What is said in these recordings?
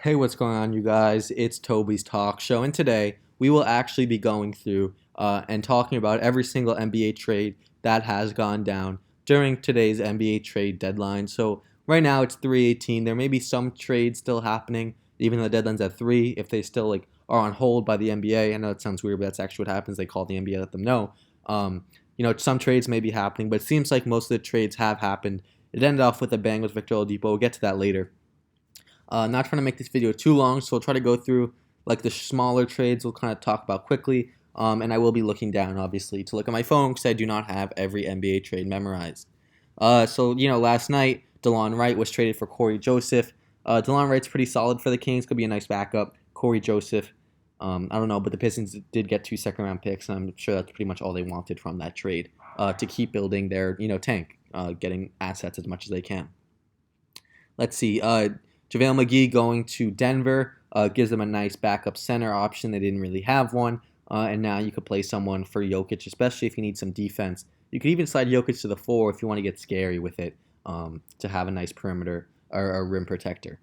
Hey, what's going on, you guys? It's Toby's Talk Show, and today we will actually be going through and talking about every single NBA trade that has gone down during today's NBA trade deadline. So right now it's 3:18. There may be some trades still happening, even though the deadline's at 3. If they still are on hold by the NBA, I know it sounds weird, but that's actually what happens. They call the NBA, let them know. Some trades may be happening, but it seems like most of the trades have happened. It ended off with a bang with Victor Oladipo. We'll get to that later. Not trying to make this video too long, so we'll try to go through like the smaller trades. We'll kind of talk about quickly, and I will be looking down obviously to look at my phone because I do not have every NBA trade memorized. Last night DeLon Wright was traded for Corey Joseph. DeLon Wright's pretty solid for the Kings. Could be a nice backup. Corey Joseph, I don't know, but the Pistons did get 2 second-round picks, and I'm sure that's pretty much all they wanted from that trade to keep building their tank, getting assets as much as they can. Let's see. JaVale McGee going to Denver gives them a nice backup center option. They didn't really have one. And now you could play someone for Jokic, especially if you need some defense. You could even slide Jokic to the 4 if you want to get scary with it to have a nice perimeter or a rim protector.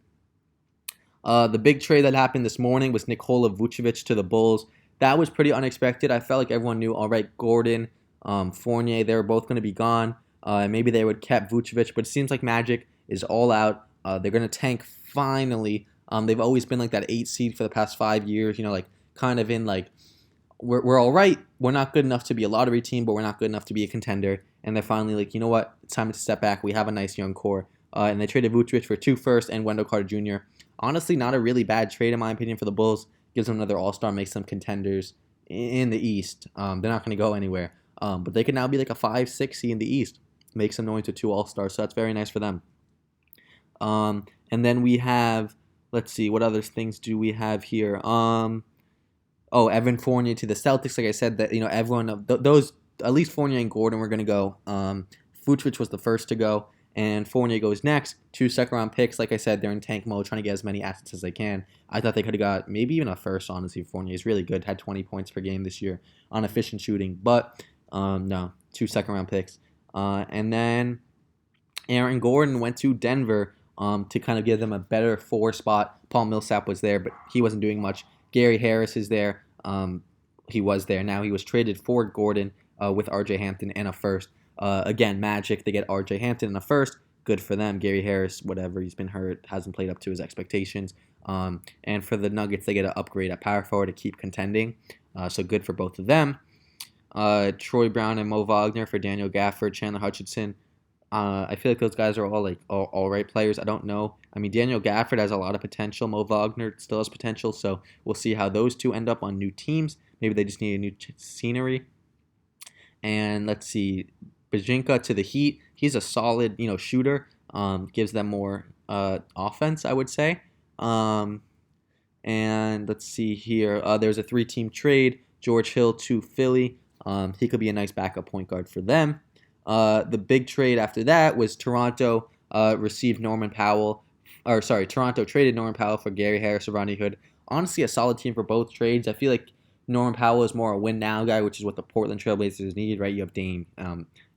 The big trade that happened this morning was Nikola Vucevic to the Bulls. That was pretty unexpected. I felt like everyone knew, all right, Gordon, Fournier, they were both going to be gone. Maybe they would kept Vucevic, but it seems like Magic is all out. They're going to tank finally. They've always been like that 8 seed for the past 5 years, like kind of in like, we're all right. We're not good enough to be a lottery team, but we're not good enough to be a contender. And they're finally like, you know what? It's time to step back. We have a nice young core. And they traded Vucevic for 2 firsts and Wendell Carter Jr. Honestly, not a really bad trade in my opinion for the Bulls. Gives them another all-star, makes them contenders in the East. They're not going to go anywhere. But they could now be like a 5-6 seed in the East. Makes them going to 2 all-stars, so that's very nice for them. And then we have, let's see, what other things do we have here? Evan Fournier to the Celtics. Like I said, that everyone those, at least Fournier and Gordon were gonna go. Vucevic was the first to go, and Fournier goes next. 2 second-round picks. Like I said, they're in tank mode, trying to get as many assets as they can. I thought they could have got maybe even a first. Honestly, Fournier is really good. Had 20 points per game this year on efficient shooting, but no, 2 second-round picks. And then Aaron Gordon went to Denver to kind of give them a better 4 spot. Paul Millsap was there, but he wasn't doing much. Gary Harris is there. He was there. Now he was traded for Gordon with R.J. Hampton and a first. Again, Magic, they get R.J. Hampton and a first. Good for them. Gary Harris, whatever, he's been hurt, hasn't played up to his expectations. And for the Nuggets, they get an upgrade at power forward to keep contending. So good for both of them. Troy Brown and Mo Wagner for Daniel Gafford, Chandler Hutchinson. I feel like those guys are all right players. I don't know. I mean, Daniel Gafford has a lot of potential. Mo Wagner still has potential. So we'll see how those two end up on new teams. Maybe they just need a new scenery. And let's see, Bajinka to the Heat. He's a solid, shooter. Gives them more offense, I would say. And let's see here. There's a 3-team trade. George Hill to Philly. He could be a nice backup point guard for them. The big trade after that was Toronto received Norman Powell. Toronto traded Norman Powell for Gary Harris or Rodney Hood. Honestly, a solid team for both trades. I feel like Norman Powell is more a win-now guy, which is what the Portland Trailblazers need, right? You have Dame,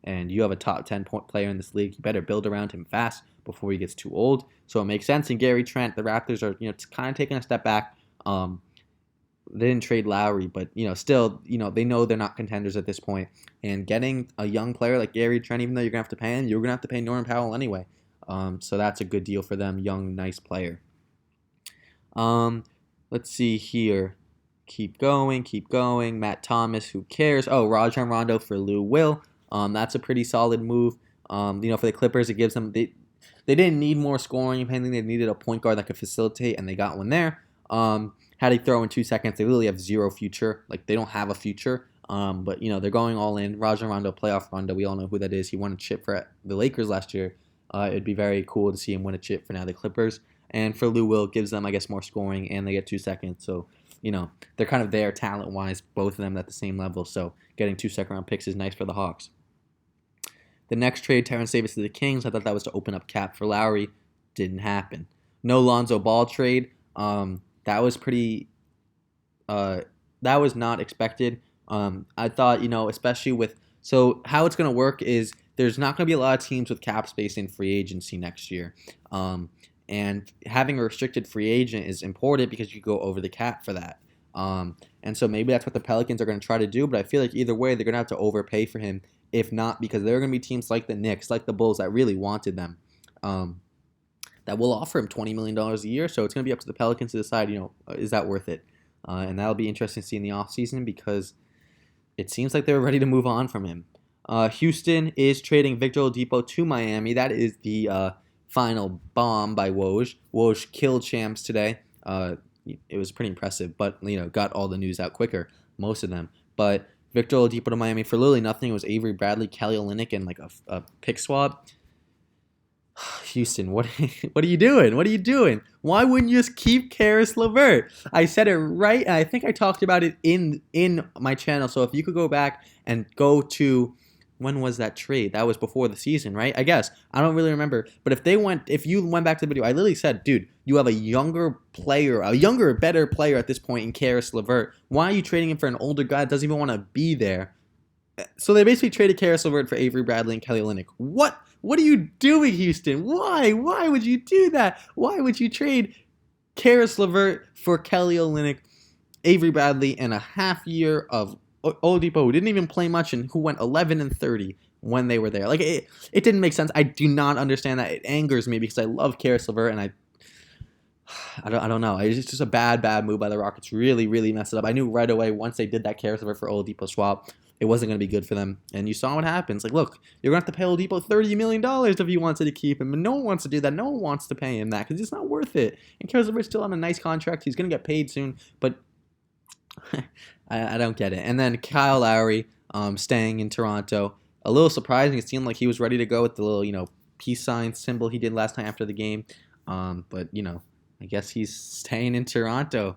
and you have a top 10 point player in this league. You better build around him fast before he gets too old. So it makes sense. And Gary Trent, the Raptors are, kind of taking a step back. They didn't trade Lowry, but still, they know they're not contenders at this point. And getting a young player like Gary Trent, even though you're gonna have to pay him, you're gonna have to pay Norman Powell anyway. So that's a good deal for them. Young, nice player. Let's see here. Keep going. Matt Thomas, who cares? Oh, Rajon Rondo for Lou Will. That's a pretty solid move. For the Clippers, it gives them they didn't need more scoring. If anything, they needed a point guard that could facilitate, and they got one there. How they throw in 2 seconds, they really have zero future. Like, they don't have a future. But they're going all in. Rajon Rondo, playoff Rondo, we all know who that is. He won a chip for the Lakers last year. It'd be very cool to see him win a chip for now the Clippers. And for Lou Will, gives them, I guess, more scoring, and they get 2 seconds. So, they're kind of there talent-wise, both of them at the same level. So getting 2 second-round picks is nice for the Hawks. The next trade, Terrence Davis to the Kings. I thought that was to open up cap for Lowry. Didn't happen. No Lonzo Ball trade. That was pretty. That was not expected. I thought, especially with. So how it's going to work is there's not going to be a lot of teams with cap space in free agency next year. And having a restricted free agent is important because you go over the cap for that. And so maybe that's what the Pelicans are going to try to do, but I feel like either way, they're going to have to overpay for him. If not, because there are going to be teams like the Knicks, like the Bulls, that really wanted them, that will offer him $20 million a year. So it's going to be up to the Pelicans to decide, is that worth it? And that'll be interesting to see in the offseason because it seems like they were ready to move on from him. Houston is trading Victor Oladipo to Miami. That is the final bomb by Woj. Woj killed Shams today. It was pretty impressive, but got all the news out quicker, most of them. But Victor Oladipo to Miami for literally nothing. It was Avery Bradley, Kelly Olynyk, and like a pick swap. Houston, what are you doing? What are you doing? Why wouldn't you just keep Karis LeVert? I said it right, and I think I talked about it in my channel. So if you could go back and go to, when was that trade? That was before the season, right? I guess. I don't really remember. But if you went back to the video, I literally said, dude, you have a younger, better player at this point in Karis LeVert. Why are you trading him for an older guy that doesn't even want to be there? So they basically traded Karis LeVert for Avery Bradley and Kelly Olynyk. What are you doing, Houston? Why? Why would you do that? Why would you trade Karis LeVert for Kelly Olynyk, Avery Bradley, and a half year of Oladipo, who didn't even play much and who went 11-30 when they were there? Like, it didn't make sense. I do not understand that. It angers me because I love Karis LeVert, and I don't know. It's just a bad move by the Rockets. Really, really messed it up. I knew right away once they did that Karis LeVert for Oladipo swap, it wasn't going to be good for them. And you saw what happens. Like, look, you're going to have to pay Oladipo $30 million if you wanted to keep him. And no one wants to do that. No one wants to pay him that because it's not worth it. And Karis LeVert's still on a nice contract. He's going to get paid soon. But I don't get it. And then Kyle Lowry staying in Toronto. A little surprising. It seemed like he was ready to go with the little, peace sign symbol he did last night after the game. But, I guess he's staying in Toronto.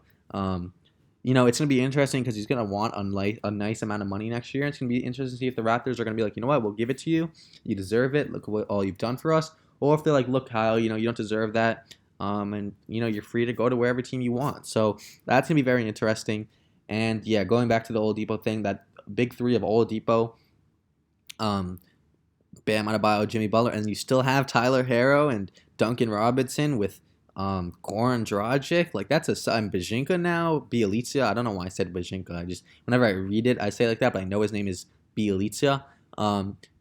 It's going to be interesting because he's going to want a nice amount of money next year. It's going to be interesting to see if the Raptors are going to be like, you know what, we'll give it to you. You deserve it. Look at what all you've done for us. Or if they're like, look, Kyle, you don't deserve that. And, you're free to go to wherever team you want. So that's going to be very interesting. And, yeah, going back to the Oladipo thing, that big three of Oladipo, Bam Adebayo, Jimmy Butler, and you still have Tyler Herro and Duncan Robinson with Goran Dragic, like that's Bajinka now, Bielitsa. I don't know why I said Bajinka. Whenever I read it, I say it like that, but I know his name is Bielitsa.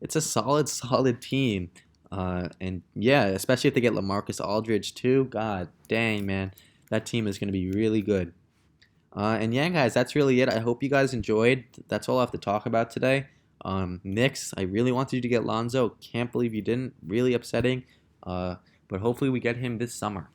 It's a solid team. And yeah, especially if they get LaMarcus Aldridge too. God dang, man, that team is going to be really good. And yeah, guys, that's really it. I hope you guys enjoyed. That's all I have to talk about today. Knicks, I really wanted you to get Lonzo. Can't believe you didn't. Really upsetting. But hopefully we get him this summer.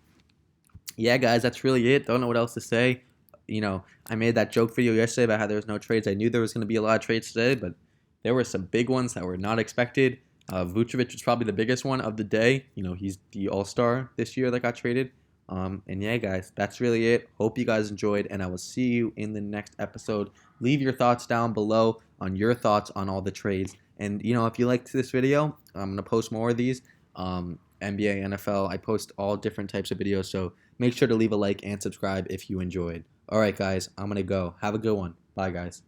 Yeah, guys, that's really it. Don't know what else to say. I made that joke video yesterday about how there was no trades. I knew there was going to be a lot of trades today, but there were some big ones that were not expected. Vucevic was probably the biggest one of the day. He's the all-star this year that got traded. And yeah, guys, that's really it. Hope you guys enjoyed, and I will see you in the next episode. Leave your thoughts down below on your thoughts on all the trades. And, if you liked this video, I'm going to post more of these. NBA, NFL, I post all different types of videos, so make sure to leave a like and subscribe if you enjoyed. All right, guys, I'm going to go. Have a good one. Bye, guys.